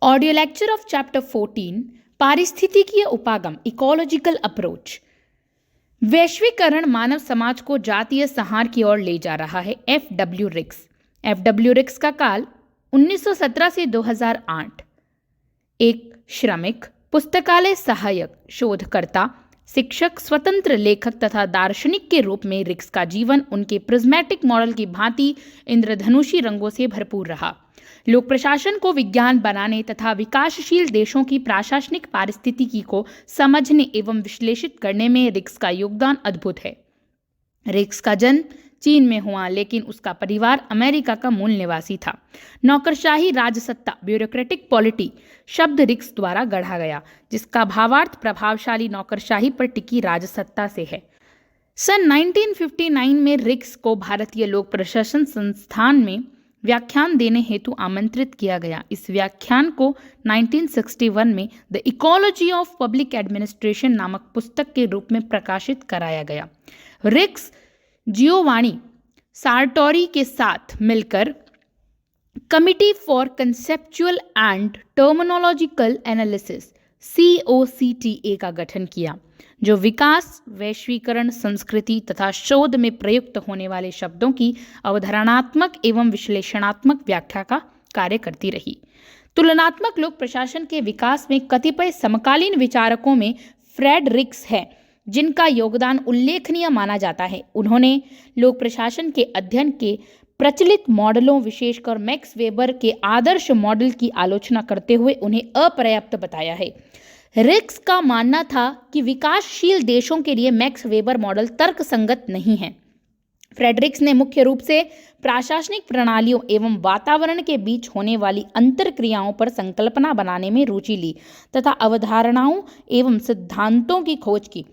Audio lecture of chapter 14 पारिस्थितिकीय उपागम ecological approach. वैश्वीकरण मानव समाज को जातीय संहार की ओर ले जा रहा है। एफ.डब्ल्यू. रिक्स का काल 1917 से 2008। एक श्रमिक, पुस्तकालय सहायक, शोधकर्ता, शिक्षक, स्वतंत्र लेखक तथा दार्शनिक के रूप में रिक्स का जीवन उनके प्रिज्मेटिक मॉडल की भांति इंद्रधनुषी रंगों से भरपूर रहा। लोक प्रशासन को विज्ञान बनाने तथा विकासशील देशों की प्रशासनिक पारिस्थितिकी को समझने एवं विश्लेषित करने में रिक्स का योगदान अद्भुत है। रिक्स का जन्म चीन में हुआ, लेकिन उसका परिवार अमेरिका का मूल निवासी था। नौकरशाही राजसत्ता, ब्यूरोक्रेटिक पॉलिटी शब्द रिक्स द्वारा गढ़ा गया, जिसका भावार्थ प्रभावशाली नौकरशाही पर टिकी राजसत्ता से है। सन 1959 में रिक्स को भारतीय लोक प्रशासन संस्थान में व्याख्यान देने हेतु आमंत्रित किया गया। इस व्याख्यान को 1961 में the ecology of public administration नामक पुस्तक के रूप में प्रकाशित कराया गया। रिक्स जियोवानी सार्टोरी के साथ मिलकर committee for conceptual and terminological analysis COCTA का गठन किया, जो विकास, वैश्वीकरण, संस्कृति तथा शोध में प्रयुक्त होने वाले शब्दों की अवधारणात्मक एवं विश्लेषणात्मक व्याख्या का कार्य करती रही। तुलनात्मक लोक प्रशासन के विकास में कतिपय समकालीन विचारकों में फ्रेड रिक्स है, जिनका योगदान उल्लेखनीय माना जाता है। उन्होंने लोक प्रशासन के अध्ययन के प्रचलित मॉडलों, विशेषकर मैक्स वेबर के आदर्श मॉडल की आलोचना करते हुए उन्हें अपर्याप्त बताया है। रिक्स का मानना था कि विकासशील देशों के लिए मैक्स वेबर मॉडल तर्कसंगत नहीं है। फ्रेडरिक्स ने मुख्य रूप से प्रशासनिक प्रणालियों एवं वातावरण के बीच होने वाली अंतरक्रियाओं पर संकल्पना बनाने में रुचि ली तथा अवधारणाओं एवं सिद्धांतों की खोज की।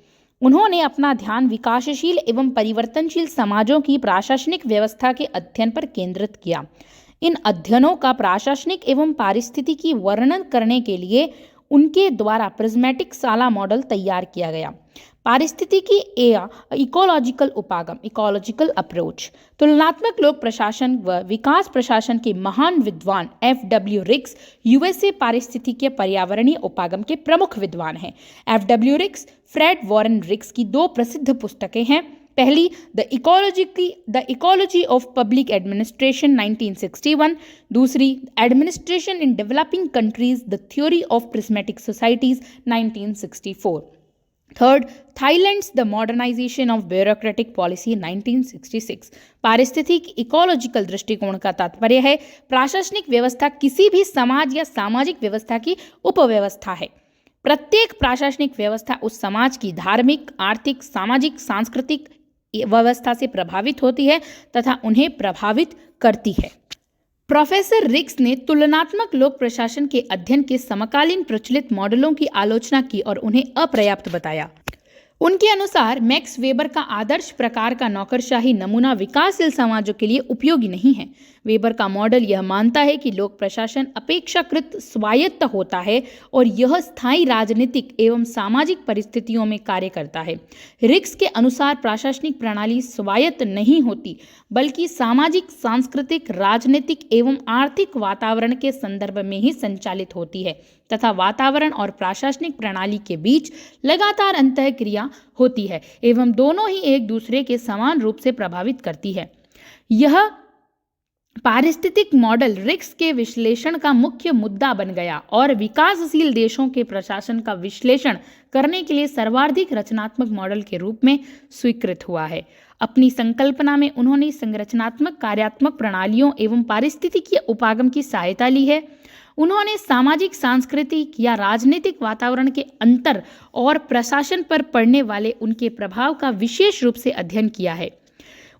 उन्होंने अपना ध्यान विकासशील एवं परिवर्तनशील समाजों की प्रशासनिक व्यवस्था के अध्ययन पर केंद्रित किया। इन अध्ययनों का प्रशासनिक एवं पारिस्थितिकी वर्णन करने के लिए उनके द्वारा प्रिज्मेटिक साला मॉडल तैयार किया गया। पारिस्थितिकी इकोलॉजिकल उपागम इकोलॉजिकल अप्रोच। तुलनात्मक लोक प्रशासन व विकास प्रशासन के महान विद्वान F.W. रिक्स USA पारिस्थितिकीय पर्यावरणीय उपागम के प्रमुख विद्वान हैं। F.W. रिक्स फ्रेड वॉरेन रिक्स की दो प्रसिद्ध पुस्तकें हैं। पहली the ecology of public administration 1961, दूसरी administration in developing countries the theory of prismatic societies 1964। Third, Thailand's the modernisation of bureaucratic policy 1966। पारिस्थितिक इकोलॉजिकल दृष्टिकोण का तात्पर्य है प्रशासनिक व्यवस्था किसी भी समाज या सामाजिक व्यवस्था की उपव्यवस्था है। प्रत्येक प्रशासनिक व्यवस्था उस समाज की धार्मिक, आर्थिक, सामाजिक, सांस्कृतिक व्यवस्था से प्रभावित होती है तथा उन्हें प्रभावित करती है। प्रोफेसर रिक्स ने तुलनात्मक लोक प्रशासन के अध्ययन के समकालीन प्रचलित मॉडलों की आलोचना की और उन्हें अपर्याप्त बताया। उनके अनुसार मैक्स वेबर का आदर्श प्रकार का नौकरशाही नमूना विकासशील समाजों के लिए उपयोगी नहीं है। वेबर का मॉडल यह मानता है कि लोक प्रशासन अपेक्षाकृत स्वायत्त होता है और यह स्थायी राजनीतिक एवं सामाजिक परिस्थितियों में कार्य करता है। रिक्स के अनुसार प्रशासनिक प्रणाली स्वायत्त नहीं होती, बल्कि सामाजिक, सांस्कृतिक, राजनीतिक एवं आर्थिक वातावरण के संदर्भ में ही संचालित होती है तथा वातावरण और प्रशासनिक प्रणाली के बीच लगातार अंतःक्रिया होती है एवं दोनों ही एक दूसरे के समान रूप से प्रभावित करती है। यह पारिस्थितिक मॉडल रिक्स के विश्लेषण का मुख्य मुद्दा बन गया और विकासशील देशों के प्रशासन का विश्लेषण करने के लिए सर्वाधिक रचनात्मक मॉडल के रूप में स्वीकृत हुआ है। अपनी संकल्पना में उन्होंने संरचनात्मक, कार्यात्मक प्रणालियों एवं पारिस्थितिकीय उपागम की सहायता ली है। उन्होंने सामाजिक, सांस्कृतिक या राजनीतिक वातावरण के अंतर और प्रशासन पर पड़ने वाले उनके प्रभाव का विशेष रूप से अध्ययन किया है।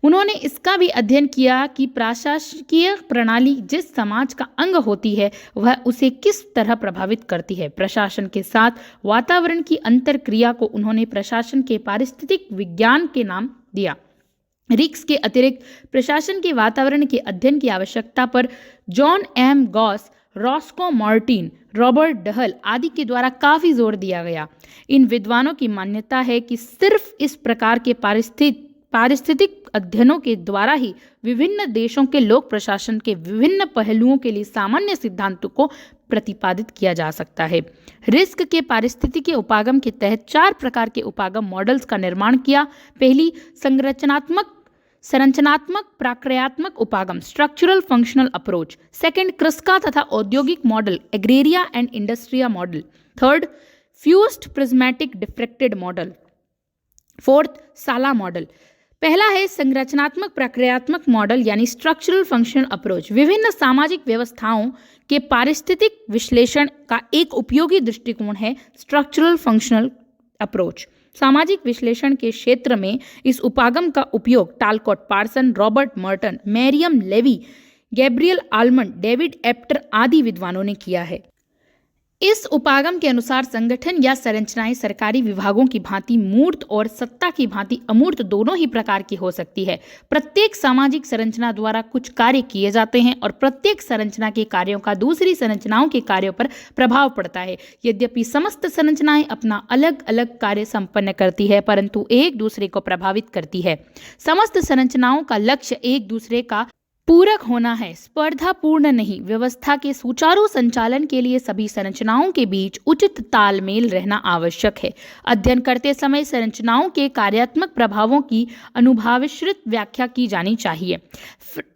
उन्होंने इसका भी अध्ययन किया कि प्रशासकीय प्रणाली जिस समाज का अंग होती है वह उसे किस तरह प्रभावित करती है। प्रशासन के साथ वातावरण की अंतरक्रिया को उन्होंने प्रशासन के पारिस्थितिक विज्ञान के नाम दिया। रिक्स के अतिरिक्त प्रशासन के वातावरण के अध्ययन की आवश्यकता पर John M Gaus, Roscoe Martin, Robert Dahl आदि के द्वारा काफी जोर दिया गया। इन विद्वानों की मान्यता है कि सिर्फ इस प्रकार के पारिस्थितिक अध्ययनों के द्वारा ही विभिन्न देशों के लोक प्रशासन के विभिन्न पहलुओं के लिए सामान्य सिद्धांतों को प्रतिपादित किया जा सकता है। रिस्क के पारिस्थितिकी उपागम के तहत 4 प्रकार के उपागम मॉडल्स का निर्माण किया। पहली संरचनात्मक प्रक्रियात्मक उपागम स्ट्रक्चरल फंक्शनल अप्रोच। सेकंड कृस्का तथा औद्योगिक model agraria and industria model. Third fused prismatic diffracted model. Fourth sala model. पहला है संरचनात्मक प्रक्रियात्मक मॉडल यानी स्ट्रक्चरल फंक्शनल अप्रोच। विभिन्न सामाजिक व्यवस्थाओं के पारिस्थितिक विश्लेषण का एक उपयोगी दृष्टिकोण है स्ट्रक्चरल फंक्शनल अप्रोच। सामाजिक विश्लेषण के क्षेत्र में इस उपागम का उपयोग Talcott Parson, Robert Merton, Marion Levy, Gabriel Almond, David Apter आदि विद्वानों ने किया है। इस उपागम के अनुसार संगठन या संरचनाएं सरकारी विभागों की भांति मूर्त और सत्ता की भांति अमूर्त दोनों ही प्रकार की हो सकती है। प्रत्येक सामाजिक संरचना द्वारा कुछ कार्य किए जाते हैं और प्रत्येक संरचना के कार्यों का दूसरी संरचनाओं के कार्यों पर प्रभाव पड़ता है। यद्यपि समस्त संरचनाएं अपना अलग अलग कार्य संपन्न करती है, परंतु एक दूसरे को प्रभावित करती है। समस्त संरचनाओं का लक्ष्य एक दूसरे का पूरक होना है, स्पर्धापूर्ण नहीं। व्यवस्था के सुचारू संचालन के लिए सभी संरचनाओं के बीच उचित तालमेल रहना आवश्यक है। अध्ययन करते समय संरचनाओं के कार्यात्मक प्रभावों की अनुभवश्रुत व्याख्या की जानी चाहिए।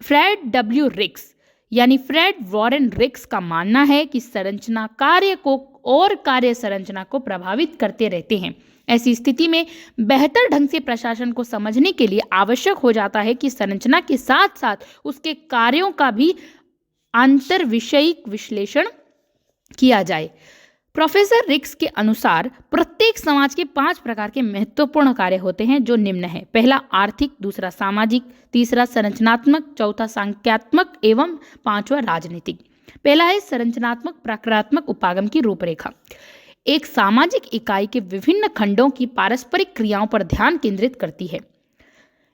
फ्रेड डब्ल्यू रिक्स यानी फ्रेड वॉरेन रिक्स का मानना है कि संरचना कार्य को और कार्य संरचना को प्रभावित करते रहते हैं। ऐसी स्थिति में बेहतर ढंग से प्रशासन को समझने के लिए आवश्यक हो जाता है कि संरचना के साथ साथ उसके कार्यों का भी अंतर विषयिक विश्लेषण किया जाए। प्रोफेसर रिक्स के अनुसार प्रत्येक समाज के 5 प्रकार के महत्वपूर्ण कार्य होते हैं जो निम्न है। पहला आर्थिक, दूसरा सामाजिक, तीसरा संरचनात्मक, चौथा सांख्यात्मक एवं 5वां राजनीतिक। पहला है संरचनात्मक प्रक्रियात्मक उपागम की रूपरेखा। एक सामाजिक इकाई के विभिन्न खंडों की पारस्परिक क्रियाओं पर ध्यान केंद्रित करती है।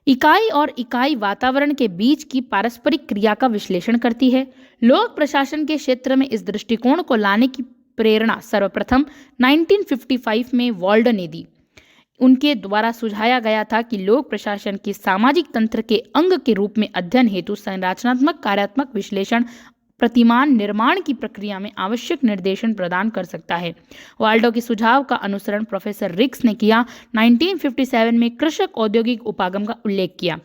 इकाई और इकाई वातावरण के बीच की पारस्परिक क्रिया का विश्लेषण करती है। लोक प्रशासन के क्षेत्र में इस दृष्टिकोण को लाने की प्रेरणा सर्वप्रथम 1955 में वॉल्डन ने दी। उनके द्वारा सुझाया गया था कि लोक प्रशासन के सामाजिक तंत्र के अंग के रूप में अध्ययन हेतु संरचनात्मक कार्यात्मक विश्लेषण प्रतिमान निर्माण की प्रक्रिया में आवश्यक निर्देशन प्रदान कर सकता है। वाल्डो के सुझाव का अनुसरण प्रोफेसर रिक्स ने किया। 1957 में कृषक औद्योगिक उपागम का उल्लेख किया।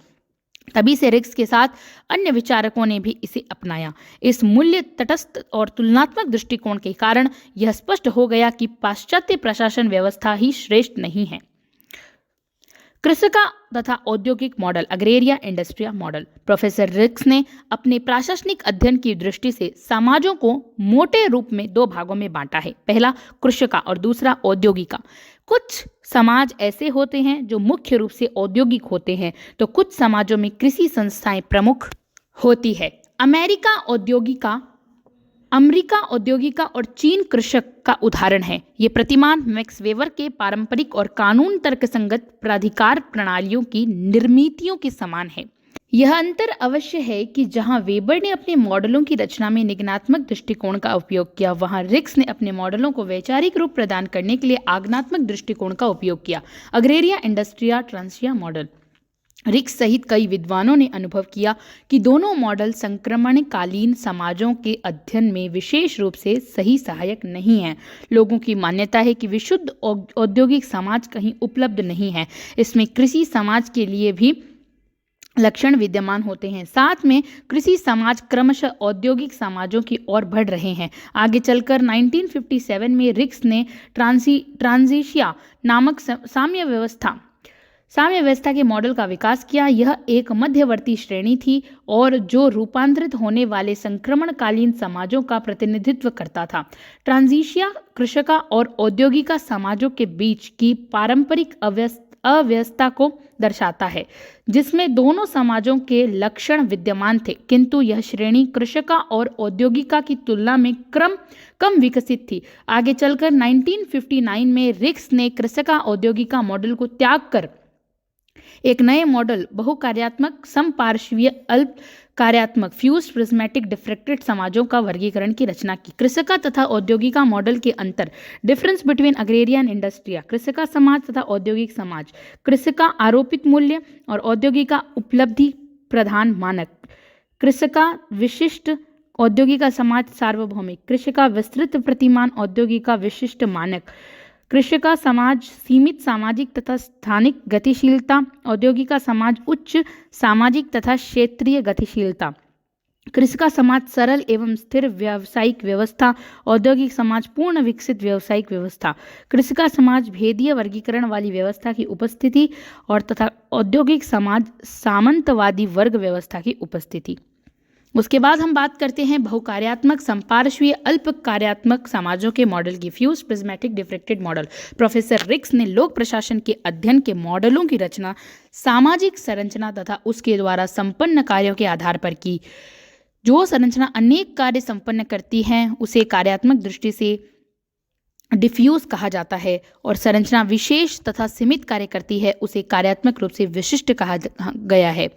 तभी से रिक्स के साथ अन्य विचारकों ने भी इसे अपनाया। इस मूल्य तटस्थ और तुलनात्मक दृष्टिकोण के कारण यह स्पष्ट हो गया कि पाश्चात्य प्रशासन व्यवस्था ही श्रेष्ठ नहीं है। कृषका तथा औद्योगिक मॉडल अग्रेरिया इंडस्ट्रिया मॉडल। प्रोफेसर रिक्स ने अपने प्रशासनिक अध्ययन की दृष्टि से समाजों को मोटे रूप में 2 भागों में बांटा है। पहला कृषका और दूसरा औद्योगिका। कुछ समाज ऐसे होते हैं जो मुख्य रूप से औद्योगिक होते हैं, तो कुछ समाजों में कृषि संस्थाएं प्रमुख होती है। अमेरिका औद्योगिका और चीन कृषक का उदाहरण है। ये प्रतिमान मैक्स वेबर के पारंपरिक और कानून तर्कसंगत प्राधिकार प्रणालियों की निर्मितियों के समान है। यह अंतर अवश्य है कि जहां वेबर ने अपने मॉडलों की रचना में निगमनात्मक दृष्टिकोण का उपयोग किया, वहां रिक्स ने अपने मॉडलों को वैचारिक रूप प्रदान करने के लिए आगमनात्मक दृष्टिकोण का उपयोग किया। अग्रेरिया इंडस्ट्रिया ट्रांसिया मॉडल। रिक्स सहित कई विद्वानों ने अनुभव किया कि दोनों मॉडल संक्रमणकालीन समाजों के अध्ययन में विशेष रूप से सही सहायक नहीं हैं। लोगों की मान्यता है कि विशुद्ध औद्योगिक समाज कहीं उपलब्ध नहीं है। इसमें कृषि समाज के लिए भी लक्षण विद्यमान होते हैं। साथ में कृषि समाज क्रमशः औद्योगिक समाजों की ओर बढ़ रहे हैं। आगे चलकर 1957 में रिक्स ने ट्रांजिशिया नामक साम्य व्यवस्था के मॉडल का विकास किया। यह एक मध्यवर्ती श्रेणी थी और जो रूपांतरित होने वाले संक्रमणकालीन समाजों का प्रतिनिधित्व करता था। ट्रांजिशिया कृषका और औद्योगिका समाजों के बीच की पारंपरिक अव्यवस्था को दर्शाता है, जिसमें दोनों समाजों के लक्षण विद्यमान थे, किंतु यह श्रेणी कृषका और औद्योगिका की तुलना में कम विकसित थी। आगे चलकर 1959 में रिक्स ने कृषका औद्योगिका मॉडल को त्याग कर एक नए मॉडल बहुकार्यात्मक समपार्श्वीय अल्प कार्यात्मक फ्यूज्ड प्रिज्मेटिक डिफ्रेक्टेड समाजों का वर्गीकरण की रचना की। कृषका तथा औद्योगिका मॉडल के अंतर, डिफरेंस बिटवीन अग्रेरियन इंडस्ट्रिया, कृषका समाज तथा औद्योगिक समाज, कृषका आरोपित मूल्य और औद्योगिका उपलब्धि प्रधान मानक, कृषका विशिष्ट औद्योगिका समाज सार्वभौमिक, कृषका विस्तृत प्रतिमान औद्योगिका विशिष्ट मानक, कृषका समाज सीमित सामाजिक तथा स्थानिक गतिशीलता, औद्योगिका समाज उच्च सामाजिक तथा क्षेत्रीय गतिशीलता, कृषका समाज सरल एवं स्थिर व्यावसायिक व्यवस्था, औद्योगिक समाज पूर्ण विकसित व्यावसायिक व्यवस्था, कृषका समाज भेदीय वर्गीकरण वाली व्यवस्था की उपस्थिति और तथा औद्योगिक समाज सामंतवादी वर्ग व्यवस्था की उपस्थिति। उसके बाद हम बात करते हैं बहुकार्यात्मक समपार्श्वीय अल्प कार्यात्मक समाजों के मॉडल की। Fused prismatic diffracted model. Professor रिक्स ने लोक प्रशासन के अध्ययन के मॉडलों की रचना सामाजिक संरचना तथा उसके द्वारा संपन्न कार्यों के आधार पर की। जो संरचना अनेक कार्य संपन्न करती है उसे कार्यात्मक दृष्टि से डिफ्यूज कहा जाता है और संरचना विशेष तथा सीमित कार्य करती है उसे कार्यात्मक रूप से विशिष्ट कहा गया है।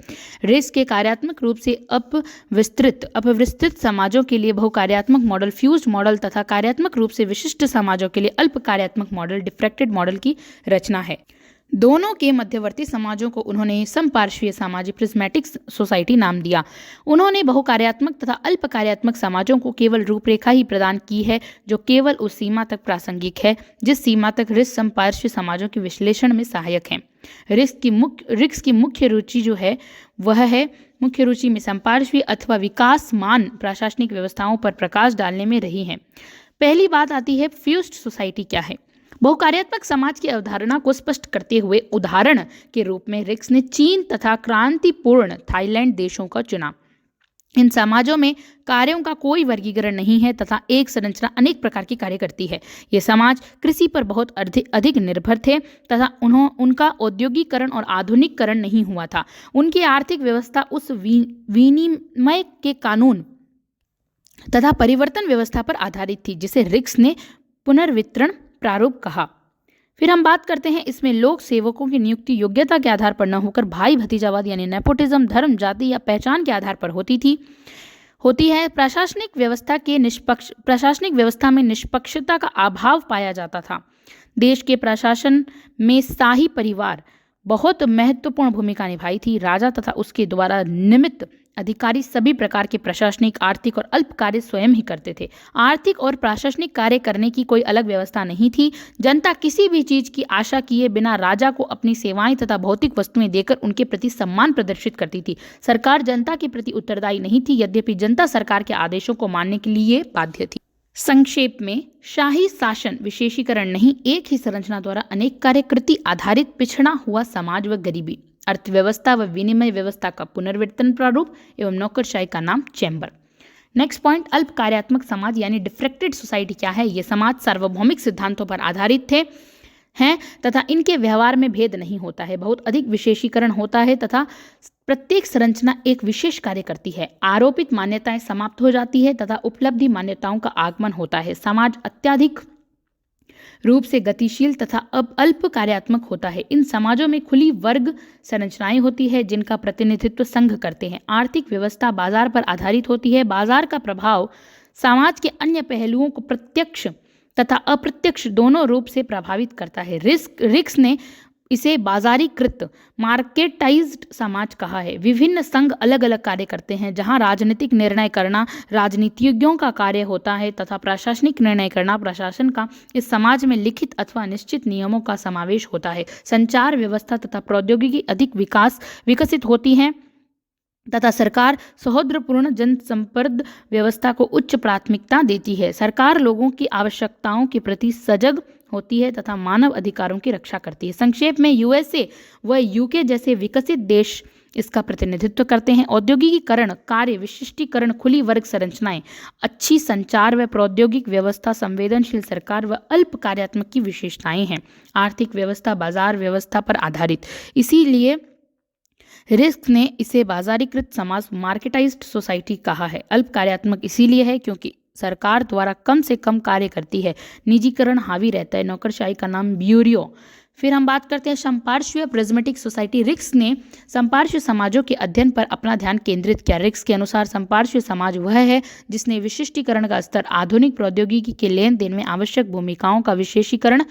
रिक्स के कार्यात्मक रूप से अपविस्तृत समाजों के लिए बहुकार्यात्मक मॉडल फ्यूज्ड मॉडल तथा कार्यात्मक रूप से विशिष्ट समाजों के लिए अल्प कार्यात्मक मॉडल डिफ्रेक्टेड मॉडल की रचना है। दोनों के मध्यवर्ती समाजों को उन्होंने समपार्श्वीय सामाजिक प्रिज्मेटिक सोसाइटी नाम दिया। उन्होंने बहुकार्यात्मक तथा अल्प कार्यात्मक समाजों को केवल रूपरेखा ही प्रदान की है जो केवल उस सीमा तक प्रासंगिक है जिस सीमा तक रिक्स समपार्श्वीय समाजों के विश्लेषण में सहायक है। रिक्स की मुख्य रुचि जो है वह है मुख्य रुचि में समपार्श्वीय अथवा विकासमान प्रशासनिक व्यवस्थाओं पर प्रकाश डालने में रही है। पहली बात आती है फ्यूज्ड सोसाइटी क्या है। बहुकार्यात्मक समाज की अवधारणा को स्पष्ट करते हुए उदाहरण के रूप में रिक्स ने चीन तथा क्रांतिपूर्ण थाईलैंड देशों का चुना। इन समाजों में कार्यों का कोई वर्गीकरण नहीं है तथा एक संरचना अनेक प्रकार की कार्य करती है। ये समाज कृषि पर बहुत अधिक निर्भर थे तथा उनका औद्योगिकरण और आधुनिकीकरण नहीं हुआ था। उनकी आर्थिक व्यवस्था उस विनिमय के कानून तथा परिवर्तन व्यवस्था पर आधारित थी जिसे रिक्स ने पुनर्वितरण प्रारूप कहा। फिर हम बात करते हैं इसमें लोक सेवकों की नियुक्ति योग्यता के आधार पर न होकर भाई भतीजावाद यानी नेपोटिज्म, धर्म, जाति या पहचान के आधार पर होती है। प्रशासनिक व्यवस्था में निष्पक्षता का अभाव पाया जाता था। देश के प्रशासन में शाही परिवार बहुत महत्वपूर्ण भूमिका निभाई थी। राजा तथा उसके द्वारा निमित्त अधिकारी सभी प्रकार के प्रशासनिक, आर्थिक और अल्प कार्य स्वयं ही करते थे। आर्थिक और प्रशासनिक कार्य करने की कोई अलग व्यवस्था नहीं थी। जनता किसी भी चीज की आशा किए बिना राजा को अपनी सेवाएं तथा भौतिक वस्तुएं देकर उनके प्रति सम्मान प्रदर्शित करती थी। सरकार जनता के प्रति उत्तरदायी नहीं थी, यद्यपि जनता सरकार के आदेशों को मानने के लिए बाध्य थी। संक्षेप में, शाही शासन विशेषीकरण नहीं, एक ही संरचना द्वारा अनेक कार्यकृति आधारित पिछड़ा हुआ समाज व गरीबी, अर्थव्यवस्था व विनिमय व्यवस्था का पुनर्वितरण प्रारूप एवं नौकरशाही का नाम चैम्बर। नेक्स्ट पॉइंट, अल्प कार्यात्मक समाज यानी डिफ्रेक्टेड सोसाइटी क्या है। ये समाज सार्वभौमिक सिद्धांतों पर आधारित हैं तथा इनके व्यवहार में भेद नहीं होता है। बहुत अधिक विशेषीकरण होता है तथा प्रत्येक संरचना एक विशेष कार्य करती है। आरोपित मान्यताएं समाप्त हो जाती है तथा उपलब्धि मान्यताओं का आगमन होता है। समाज अत्यधिक रूप से गतिशील तथा अल्प कार्यात्मक होता है। इन समाजों में खुली वर्ग संरचनाएं होती है जिनका प्रतिनिधित्व संघ करते हैं। आर्थिक व्यवस्था बाजार पर आधारित होती है। बाजार का प्रभाव समाज के अन्य पहलुओं को प्रत्यक्ष तथा अप्रत्यक्ष दोनों रूप से प्रभावित करता है। रिक्स ने इसे बाजारीकृत मार्केटाइज्ड समाज कहा है। विभिन्न संघ अलग अलग कार्य करते हैं जहां राजनीतिक निर्णय करना राजनीतिज्ञों का कार्य होता है तथा प्रशासनिक निर्णय करना प्रशासन का। इस समाज में लिखित अथवा निश्चित नियमों का समावेश होता है। संचार व्यवस्था तथा प्रौद्योगिकी अधिक विकसित होती हैं तथा सरकार सौहार्दपूर्ण जनसंपर्क व्यवस्था को उच्च प्राथमिकता देती है। सरकार लोगों की आवश्यकताओं के प्रति सजग होती है तथा मानव अधिकारों की रक्षा करती है। संक्षेप में, यूएसए व यूके जैसे विकसित देश इसका प्रतिनिधित्व करते हैं। औद्योगिकीकरण, कार्य विशिष्टीकरण, खुली वर्ग संरचनाएं, अच्छी संचार व प्रौद्योगिक व्यवस्था, संवेदनशील सरकार व अल्प कार्यात्मक की विशेषताएं हैं। आर्थिक व्यवस्था बाजार व्यवस्था पर आधारित, इसीलिए रिक्स ने इसे बाजारीकृत समाज मार्केटाइज्ड सोसाइटी कहा है। अल्प कार्यात्मक इसीलिए है क्योंकि सरकार द्वारा कम से कम कार्य करती है। निजीकरण हावी रहता है। नौकरशाही का नाम ब्यूरो फिर हम बात करते हैं समपार्श्वीय प्रिज्मेटिक सोसाइटी। रिक्स ने समपार्श्वीय समाजों के अध्ययन पर अपना ध्यान केंद्रित किया। रिक्स के अनुसार समपार्श्वीय समाज वह है जिसने विशिष्टीकरण का स्तर, आधुनिक प्रौद्योगिकी के लेन देन में आवश्यक भूमिकाओं का विशेषीकरण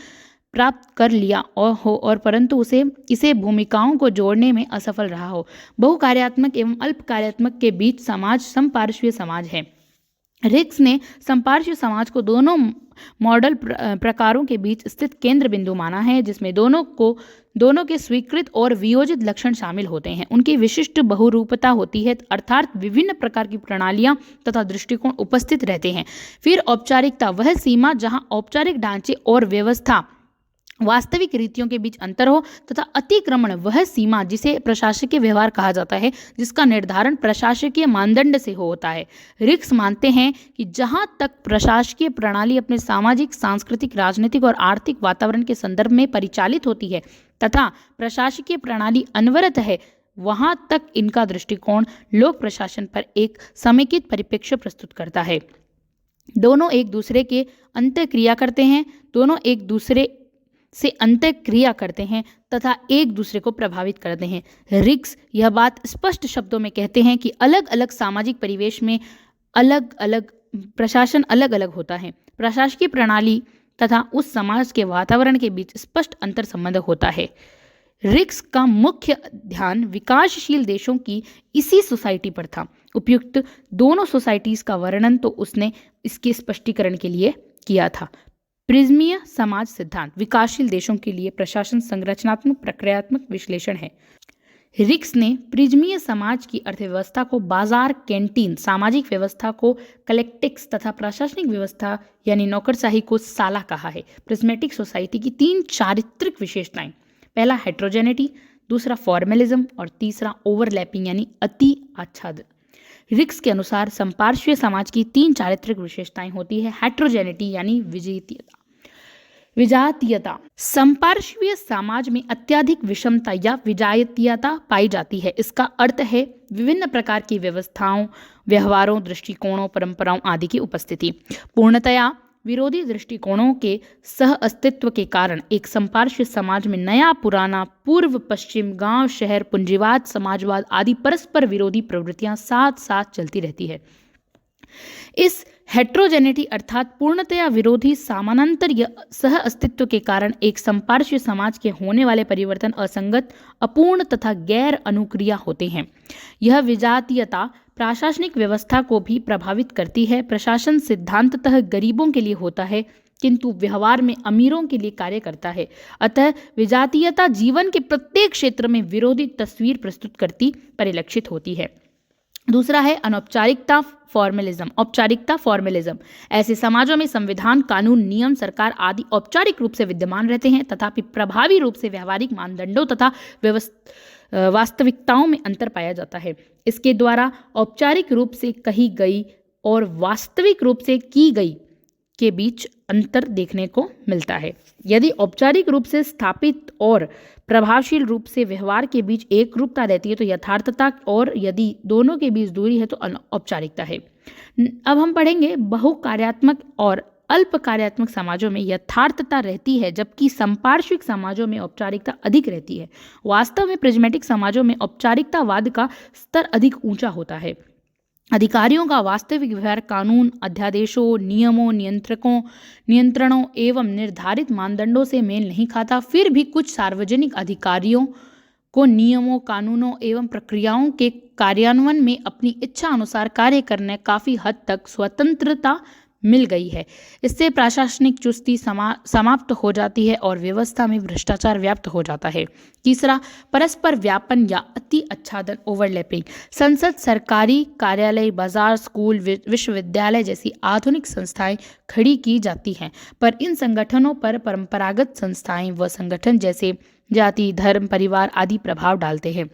प्राप्त कर लिया और परंतु इसे भूमिकाओं को जोड़ने में असफल रहा हो। बहुकार्यात्मक एवं अल्प कार्यात्मक के बीच समाज समपार्श्वीय समाज है। रिक्स ने समपार्श्वीय समाज को दोनों मॉडल प्रकारों के बीच स्थित केंद्र बिंदु माना है, जिसमें दोनों के स्वीकृत और वियोजित लक्षण शामिल होते हैं। उनकी विशिष्ट बहुरूपता होती है, अर्थात विभिन्न प्रकार की प्रणालियां तथा दृष्टिकोण उपस्थित रहते हैं। फिर औपचारिकता, वह सीमा जहां औपचारिक ढांचे और व्यवस्था वास्तविक रीतियों के बीच अंतर हो, तथा अतिक्रमण, वह सीमा जिसे प्रशासकीय व्यवहार कहा जाता है, जिसका निर्धारण प्रशासकीय मानदंड से होता है। रिक्स मानते हैं कि जहां तक प्रशासकीय प्रणाली अपने सामाजिक, सांस्कृतिक, राजनीतिक और आर्थिक वातावरण के संदर्भ में परिचालित होती है तथा प्रशासकीय प्रणाली अनवरत है, वहां तक इनका दृष्टिकोण लोक प्रशासन पर एक समेकित परिप्रेक्ष्य प्रस्तुत करता है। दोनों एक दूसरे के अंतःक्रिया करते हैं, दोनों एक दूसरे से अंतःक्रिया करते हैं तथा एक दूसरे को प्रभावित करते हैं। रिक्स यह बात स्पष्ट शब्दों में कहते हैं कि अलग अलग सामाजिक परिवेश में अलग अलग प्रशासन अलग अलग होता है। प्रशासकीय प्रणाली तथा उस समाज के वातावरण के बीच स्पष्ट अंतर संबंध होता है। रिक्स का मुख्य ध्यान विकासशील देशों की इसी सोसाइटी पर था। उपयुक्त दोनों सोसाइटीज का वर्णन तो उसने इसके स्पष्टीकरण के लिए किया था। प्रिज्मीय समाज सिद्धांत विकासशील देशों के लिए प्रशासन संरचनात्मक प्रक्रियात्मक विश्लेषण है। रिक्स ने प्रिज्मीय समाज की अर्थव्यवस्था को बाजार, कैंटीन, सामाजिक व्यवस्था को कलेक्टिक्स तथा प्रशासनिक व्यवस्था यानी नौकरशाही को साला कहा है। प्रिज्मेटिक सोसाइटी की 3 चारित्रिक विशेषताएं, पहला हेट्रोजेनिटी, दूसरा फॉर्मेलिज्म और तीसरा ओवरलैपिंग यानी अति आच्छादन। रिक्स के अनुसार समपार्श्वीय समाज की 3 चारित्रिक विशेषताएं होती है। हेट्रोजेनिटी यानी विजातीयता। समपार्श्वीय समाज में अत्यधिक विषमता या विजातीयता पाई जाती है। इसका अर्थ है विभिन्न प्रकार की व्यवस्थाओं, व्यवहारों, दृष्टिकोणों, परंपराओं आदि की उपस्थिति। पूर्णतया विरोधी दृष्टिकोणों के सह अस्तित्व के कारण एक समपार्श्वीय समाज में नया पुराना, पूर्व पश्चिम, गांव शहर, पूंजीवाद, समाजवाद आदि परस्पर विरोधी प्रवृत्तियां साथ साथ चलती रहती है। इस हेट्रोजेनिटी अर्थात पूर्णतया विरोधी समानांतर सह अस्तित्व के कारण एक समपार्श्वीय समाज के होने वाले परिवर्तन असंगत, अपूर्ण तथा गैर अनुक्रिया होते हैं। यह विजातीयता प्रशासनिक व्यवस्था को भी प्रभावित करती है। प्रशासन सिद्धांततः गरीबों के लिए होता है, किंतु व्यवहार में अमीरों के लिए कार्य करता है। अतः विजातीयता जीवन के प्रत्येक क्षेत्र में विरोधी तस्वीर प्रस्तुत करती परिलक्षित होती है। दूसरा है अनौपचारिकता, फॉर्मलिज्म। औपचारिकता, फॉर्मलिज्म। ऐसे समाजों में संविधान, कानून, नियम, सरकार आदि औपचारिक रूप से विद्यमान रहते हैं, तथापि प्रभावी रूप से व्यवहारिक मानदंडों तथा वास्तविकताओं में अंतर पाया जाता है। इसके द्वारा औपचारिक रूप से कही गई और वास्तविक रूप से की गई के बीच अंतर देखने को मिलता है। यदि औपचारिक रूप से स्थापित और प्रभावशील रूप से व्यवहार के बीच एक रूपता रहती है तो यथार्थता, और यदि दोनों के बीच दूरी है तो औपचारिकता है। अब हम पढ़ेंगे बहुकार्यात्मक और अल्प कार्यात्मक समाजों में यथार्थता रहती है, जबकि समपार्श्विक समाजों में औपचारिकता अधिक रहती है। वास्तव में प्रिज्मेटिक समाजों में औपचारिकतावाद का स्तर अधिक ऊंचा होता है। अधिकारियों का वास्तविक व्यवहार कानून, अध्यादेशों, नियमों, नियंत्रणों एवं निर्धारित मानदंडों से मेल नहीं खाता। फिर भी कुछ सार्वजनिक अधिकारियों को नियमों, कानूनों एवं प्रक्रियाओं के कार्यान्वयन में अपनी इच्छा अनुसार कार्य करने काफ़ी हद तक स्वतंत्रता मिल गई है। इससे प्रशासनिक चुस्ती समाप्त हो जाती है और व्यवस्था में भ्रष्टाचार व्याप्त हो जाता है। तीसरा, परस्पर व्यापन या अति आच्छादन, ओवरलैपिंग। संसद, सरकारी कार्यालय, बाजार, स्कूल, विश्वविद्यालय जैसी आधुनिक संस्थाएं खड़ी की जाती हैं, पर इन संगठनों पर परंपरागत संस्थाएं व संगठन जैसे जाति, धर्म, परिवार आदि प्रभाव डालते हैं।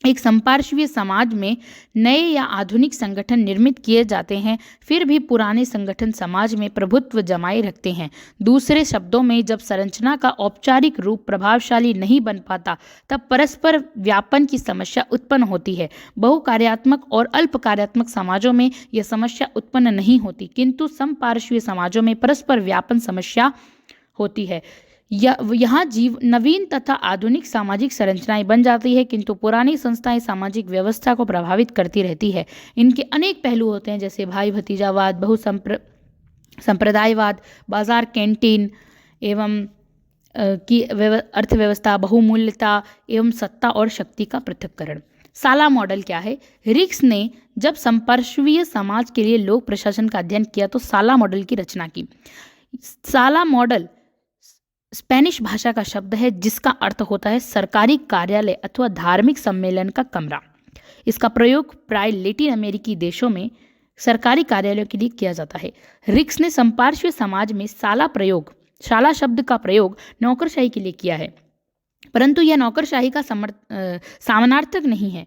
एक समपार्श्वीय समाज में नए या आधुनिक संगठन निर्मित किए जाते हैं, फिर भी पुराने संगठन समाज में प्रभुत्व जमाए रखते हैं। दूसरे शब्दों में, जब संरचना का औपचारिक रूप प्रभावशाली नहीं बन पाता, तब परस्पर व्यापन की समस्या उत्पन्न होती है। बहुकार्यात्मक और अल्प कार्यात्मक समाजों में यह समस्या उत्पन्न नहीं होती, किंतु समपार्श्वीय समाजों में परस्पर व्यापन समस्या होती है। यहाँ जीव नवीन तथा आधुनिक सामाजिक संरचनाएं बन जाती है, किंतु पुरानी संस्थाएं सामाजिक व्यवस्था को प्रभावित करती रहती है। इनके अनेक पहलू होते हैं, जैसे भाई भतीजावाद, संप्रदायवाद, बाजार कैंटीन एवं की अर्थव्यवस्था, बहुमूल्यता एवं सत्ता और शक्ति का पृथक्करण। साला मॉडल क्या है? रिक्स ने जब संपार्श्वीय समाज के लिए लोक प्रशासन का अध्ययन किया तो साला मॉडल की रचना की। साला मॉडल स्पेनिश भाषा का शब्द है जिसका अर्थ होता है सरकारी कार्यालय अथवा धार्मिक सम्मेलन का कमरा। इसका प्रयोग प्राय लैटिन अमेरिकी देशों में सरकारी कार्यालयों के लिए किया जाता है। रिक्स ने संपार्श्वीय समाज में शाला शब्द का प्रयोग नौकरशाही के लिए किया है, परंतु यह नौकरशाही का समानार्थक नहीं है।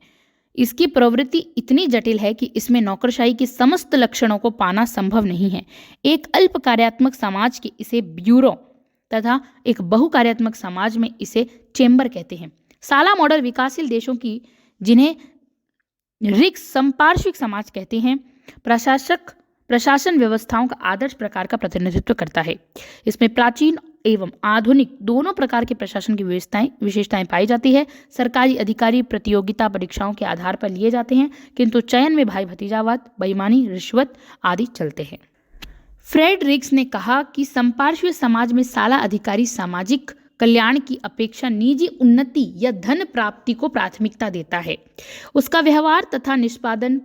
इसकी प्रवृत्ति इतनी जटिल है कि इसमें नौकरशाही के समस्त लक्षणों को पाना संभव नहीं है। एक अल्प कार्यात्मक समाज के इसे ब्यूरो तथा एक बहुकार्यात्मक समाज में इसे चेंबर कहते हैं। साला मॉडल विकासशील देशों की, जिन्हें रिक्स संपार्श्विक समाज कहते हैं, प्रशासन व्यवस्थाओं का आदर्श प्रकार का प्रतिनिधित्व करता है। इसमें प्राचीन एवं आधुनिक दोनों प्रकार के प्रशासन की विशेषताएं पाई जाती है। सरकारी अधिकारी प्रतियोगिता परीक्षाओं के आधार पर लिए जाते हैं, किंतु चयन में भाई भतीजावाद, बेईमानी, रिश्वत आदि चलते हैं। फ्रेड रिक्स ने कहा कि संपार्श्वीय समाज में साला अधिकारी सामाजिक कल्याण की अपेक्षा निजी उन्नति या धन प्राप्ति को प्राथमिकता देता है। उसका व्यवहार तथा निष्पादन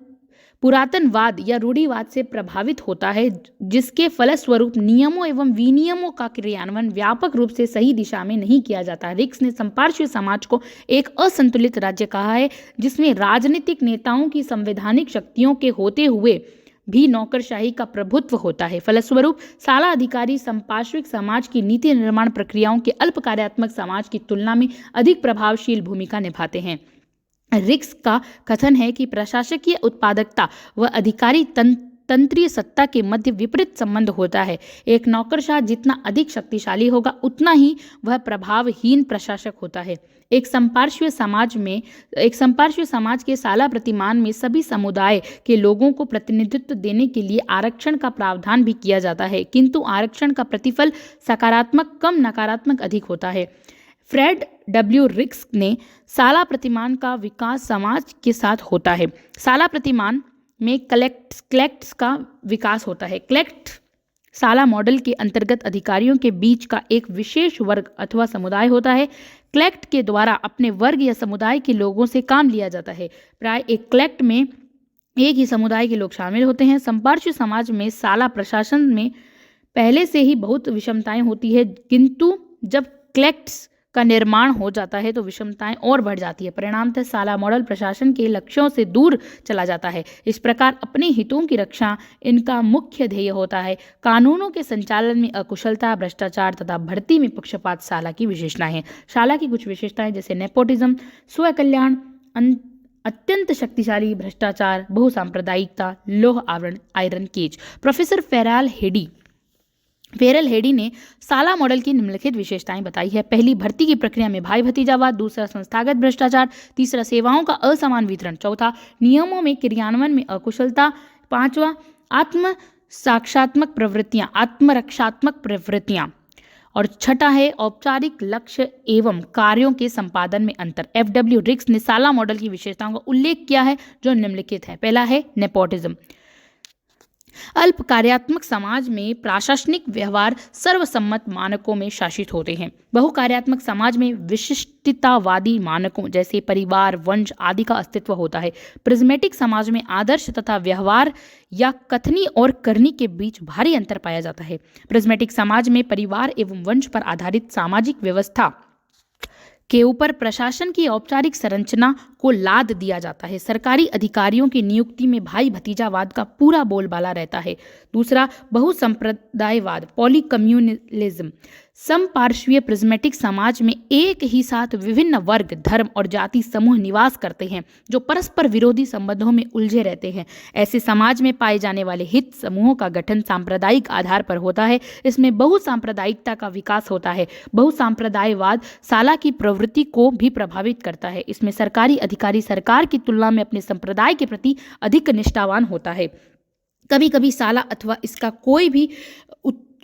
पुरातनवाद या रूढ़िवाद से प्रभावित होता है, जिसके फलस्वरूप नियमों एवं विनियमों का क्रियान्वयन व्यापक रूप से सही दिशा में नहीं किया जाता। रिक्स ने संपार्श्वीय समाज को एक असंतुलित राज्य कहा है, जिसमें राजनीतिक नेताओं की संवैधानिक शक्तियों के होते हुए भी नौकरशाही का प्रभुत्व होता है। फलस्वरूप साला अधिकारी संपार्श्विक समाज की नीति निर्माण प्रक्रियाओं के अल्प कार्यात्मक समाज की तुलना में अधिक प्रभावशील भूमिका निभाते हैं। रिक्स का कथन है कि प्रशासकीय उत्पादकता व अधिकारी तंत्रीय सत्ता के मध्य विपरीत संबंध होता है। एक नौकरशाह जितना अधिक शक्तिशाली होगा, उतना ही वह प्रभावहीन प्रशासक होता है। एक संपार्श्वीय समाज के साला प्रतिमान में सभी समुदाय के लोगों को प्रतिनिधित्व देने के लिए आरक्षण का प्रावधान भी किया जाता है, किंतु आरक्षण का प्रतिफल सकारात्मक कम नकारात्मक अधिक होता है। फ्रेड डब्ल्यू रिक्स ने साला प्रतिमान का विकास समाज के साथ होता है। साला प्रतिमान में क्लेक्ट्स का विकास होता है। क्लेक्ट साला मॉडल के अंतर्गत अधिकारियों के बीच का एक विशेष वर्ग अथवा समुदाय होता है। क्लेक्ट के द्वारा अपने वर्ग या समुदाय के लोगों से काम लिया जाता है। प्राय एक क्लेक्ट में एक ही समुदाय के लोग शामिल होते हैं। संपार्श्वीय समाज में साला प्रशासन में पहले से ही बहुत विषमताएं होती है, किंतु जब क्लेक्ट्स का निर्माण हो जाता है तो विषमताएं और बढ़ जाती है। परिणामतः साला मॉडल प्रशासन के लक्ष्यों से दूर चला जाता है। इस प्रकार अपने हितों की रक्षा इनका मुख्य ध्येय होता है। कानूनों के संचालन में अकुशलता, भ्रष्टाचार तथा भर्ती में पक्षपात साला की विशेषताएं हैं। साला की कुछ विशेषताएं जैसे नेपोटिज्म, स्व कल्याण, अत्यंत शक्तिशाली, भ्रष्टाचार, बहुसांप्रदायिकता, लौह आवरण, iron cage. Professor Ferrel Heady ने साला मॉडल की निम्नलिखित विशेषताएं बताई है। पहली, भर्ती की प्रक्रिया में भाई भतीजावाद। दूसरा, संस्थागत भ्रष्टाचार। तीसरा, सेवाओं का असमान वितरण। चौथा, नियमों में क्रियान्वयन में अकुशलता। पांचवा, आत्मरक्षात्मक प्रवृत्तियां। और छठा है औपचारिक लक्ष्य एवं कार्यों के संपादन में अंतर। एफडब्ल्यू रिक्स ने साला मॉडल की विशेषताओं का उल्लेख किया है जो निम्नलिखित है। पहला है नेपोटिज्म। अल्प कार्यात्मक समाज में प्रशासनिक व्यवहार सर्वसम्मत मानकों में शासित होते हैं। बहुकार्यात्मक समाज में विशिष्टतावादी मानकों जैसे परिवार, वंश आदि का अस्तित्व होता है। प्रिज्मेटिक समाज में आदर्श तथा व्यवहार या कथनी और करनी के बीच भारी अंतर पाया जाता है। प्रिज्मेटिक समाज में परिवार एवं वंश पर आधारित सामाजिक व्यवस्था के ऊपर प्रशासन की औपचारिक संरचना को लाद दिया जाता है। सरकारी अधिकारियों की नियुक्ति में भाई भतीजावाद का पूरा बोलबाला रहता है। दूसरा, बहुसंप्रदायवाद, पॉलीकम्युनलिज्म। समपार्श्वीय प्रिज्मेटिक समाज में एक ही साथ विभिन्न वर्ग, धर्म और जाति समूह निवास करते हैं जो परस्पर विरोधी संबंधों में उलझे रहते हैं। ऐसे समाज में पाए जाने वाले हित समूहों का गठन सांप्रदायिक आधार पर होता है। इसमें बहुसांप्रदायिकता का विकास होता है। बहुसांप्रदायवाद साला की प्रवृत्ति को भी प्रभावित करता है। इसमें सरकारी अधिकारी सरकार की तुलना में अपने संप्रदाय के प्रति अधिक निष्ठावान होता है। कभी कभी साला अथवा इसका कोई भी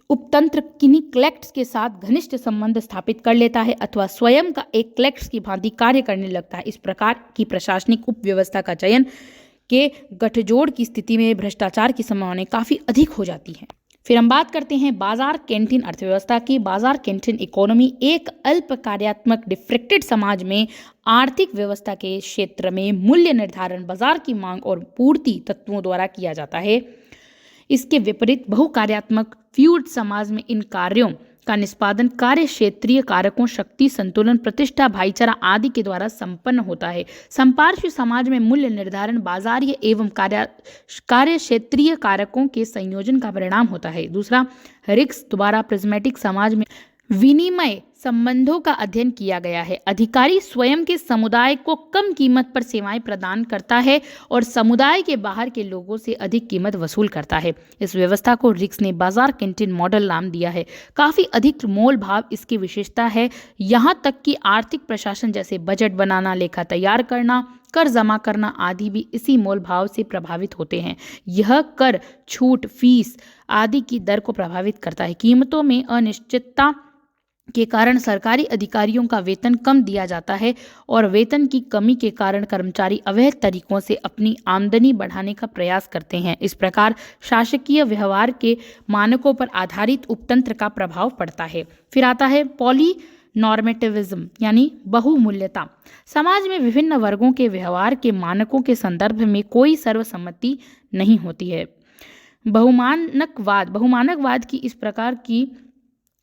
उपतंत्र किन्हीं क्लेक्ट्स के साथ घनिष्ठ संबंध स्थापित कर लेता है अथवा स्वयं का एक क्लेक्ट्स की भांति कार्य करने लगता है। इस प्रकार की प्रशासनिक उपव्यवस्था का चयन के गठजोड़ की स्थिति में भ्रष्टाचार की संभावनाएं काफी अधिक हो जाती हैं। फिर हम बात करते हैं बाजार कैंटीन अर्थव्यवस्था की। बाजार कैंटीन इकोनॉमी एक अल्प कार्यात्मक डिफ्रेक्टेड समाज में आर्थिक व्यवस्था के क्षेत्र में मूल्य निर्धारण बाजार की मांग और पूर्ति तत्वों द्वारा किया जाता है। इसके विपरीत बहुकार्यात्मक फ्यूड समाज में इन कार्यों का निष्पादन कार्य क्षेत्रीय कारकों, शक्ति संतुलन, प्रतिष्ठा, भाईचारा आदि के द्वारा संपन्न होता है। संपार्श्विक समाज में मूल्य निर्धारण बाजारीय एवं कार्य क्षेत्रीय कारकों के संयोजन का परिणाम होता है। दूसरा, रिक्स द्वारा प्रिज्मेटिक समाज में विनिमय संबंधों का अध्ययन किया गया है। अधिकारी स्वयं के समुदाय को कम कीमत पर सेवाएं प्रदान करता है और समुदाय के बाहर के लोगों से अधिक कीमत वसूल करता है। इस व्यवस्था को रिक्स ने बाजार कैंटीन मॉडल नाम दिया है। काफी अधिक मोल भाव इसकी विशेषता है। यहाँ तक कि आर्थिक प्रशासन जैसे बजट बनाना, लेखा तैयार करना, कर जमा करना आदि भी इसी मोल भाव से प्रभावित होते हैं। यह कर, छूट, फीस आदि की दर को प्रभावित करता है। कीमतों में अनिश्चितता के कारण सरकारी अधिकारियों का वेतन कम दिया जाता है और वेतन की कमी के कारण कर्मचारी अवैध तरीकों से अपनी आमदनी बढ़ाने का प्रयास करते हैं। इस प्रकार शासकीय व्यवहार के मानकों पर आधारित उपतंत्र का प्रभाव पड़ता है। फिर आता है पॉलीनॉर्मेटिविज्म यानी बहुमूल्यता। समाज में विभिन्न वर्गों के व्यवहार के मानकों के संदर्भ में कोई सर्वसम्मति नहीं होती है। बहुमानकवाद की इस प्रकार की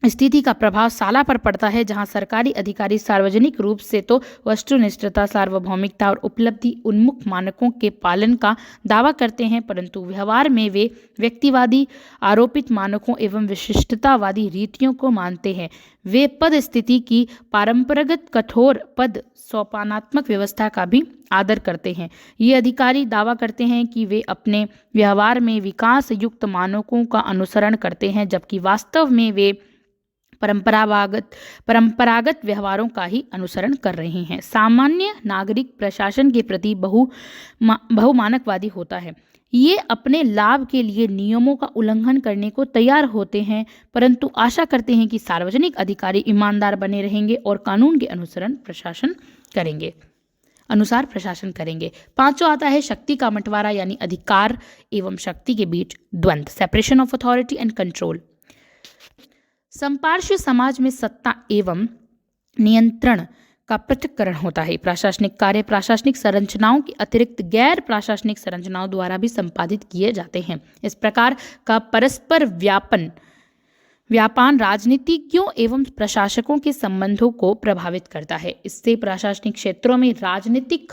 स्थिति का प्रभाव साला पर पड़ता है, जहां सरकारी अधिकारी सार्वजनिक रूप से तो वस्तुनिष्ठता, सार्वभौमिकता और उपलब्धि उन्मुख मानकों के पालन का दावा करते हैं, परंतु व्यवहार में वे व्यक्तिवादी आरोपित मानकों एवं विशिष्टतावादी रीतियों को मानते हैं। वे पद स्थिति की परंपरागत कठोर पद सोपानात्मक व्यवस्था का भी आदर करते हैं। ये अधिकारी दावा करते हैं कि वे अपने व्यवहार में विकास युक्त मानकों का अनुसरण करते हैं, जबकि वास्तव में वे परंपरागत व्यवहारों का ही अनुसरण कर रहे हैं। सामान्य नागरिक प्रशासन के प्रति बहुमानकवादी होता है। ये अपने लाभ के लिए नियमों का उल्लंघन करने को तैयार होते हैं, परंतु आशा करते हैं कि सार्वजनिक अधिकारी ईमानदार बने रहेंगे और कानून के अनुसार प्रशासन करेंगे। पांचों आता है शक्ति का बंटवारा यानी अधिकार एवं शक्ति के बीच द्वंद्व, separation of authority and control. संपार्श्विक समाज में सत्ता एवं नियंत्रण का पृथक्करण होता है। प्रशासनिक कार्य प्रशासनिक संरचनाओं की अतिरिक्त गैर प्रशासनिक संरचनाओं द्वारा भी संपादित किए जाते हैं। इस प्रकार का परस्पर व्यापान राजनीतिज्ञों एवं प्रशासकों के संबंधों को प्रभावित करता है। इससे प्रशासनिक क्षेत्रों में राजनीतिक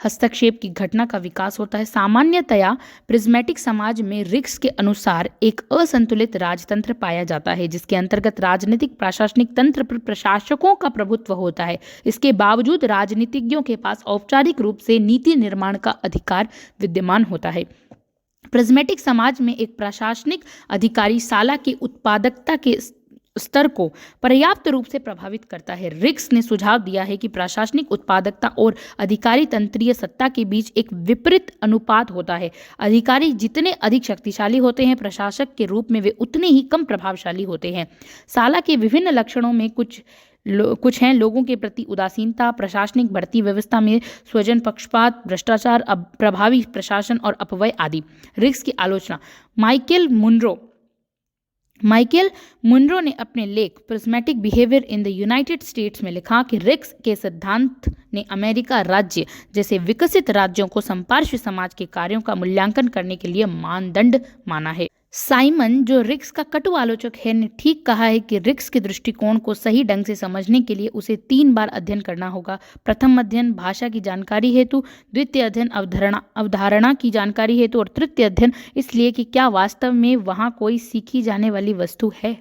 हस्तक्षेप की घटना का विकास होता है। सामान्यतया प्रिज्मेटिक समाज में रिक्स के अनुसार एक असंतुलित राजतंत्र पाया जाता है, जिसके अंतर्गत राजनीतिक प्रशासनिक तंत्र पर प्रशासकों का प्रभुत्व होता है। इसके बावजूद राजनीतिज्ञों के पास औपचारिक रूप से नीति निर्माण का अधिकार विद्यमान होता है। प्रिज्मेटिक समाज में एक प्रशासनिक अधिकारी साला की उत्पादकता के स्तर को पर्याप्त रूप से प्रभावित करता है। रिक्स ने सुझाव दिया है कि प्रशासनिक उत्पादकता और अधिकारी तंत्रीय सत्ता के बीच एक विपरीत अनुपात होता है। अधिकारी जितने अधिक शक्तिशाली होते हैं, प्रशासक के रूप में वे उतने ही कम प्रभावशाली होते हैं। साला के विभिन्न लक्षणों में कुछ हैं लोगों के प्रति उदासीनता, प्रशासनिक बढ़ती व्यवस्था में स्वजन पक्षपात, भ्रष्टाचार, प्रभावी प्रशासन और अपव्यय आदि। रिक्स की आलोचना माइकल मुनरो ने अपने लेख prismatic behaviour in the United states में लिखा कि रिक्स के सिद्धांत ने अमेरिका राज्य जैसे विकसित राज्यों को संपार्श्विक समाज के कार्यों का मूल्यांकन करने के लिए मानदंड माना है। साइमन, जो रिक्स का कटु आलोचक है, ने ठीक कहा है कि रिक्स के दृष्टिकोण को सही ढंग से समझने के लिए उसे 3 बार अध्ययन करना होगा। प्रथम अध्ययन भाषा की जानकारी हेतु, द्वितीय अध्ययन अवधारणा की जानकारी हेतु और तृतीय अध्ययन इसलिए कि क्या वास्तव में वहाँ कोई सीखी जाने वाली वस्तु है।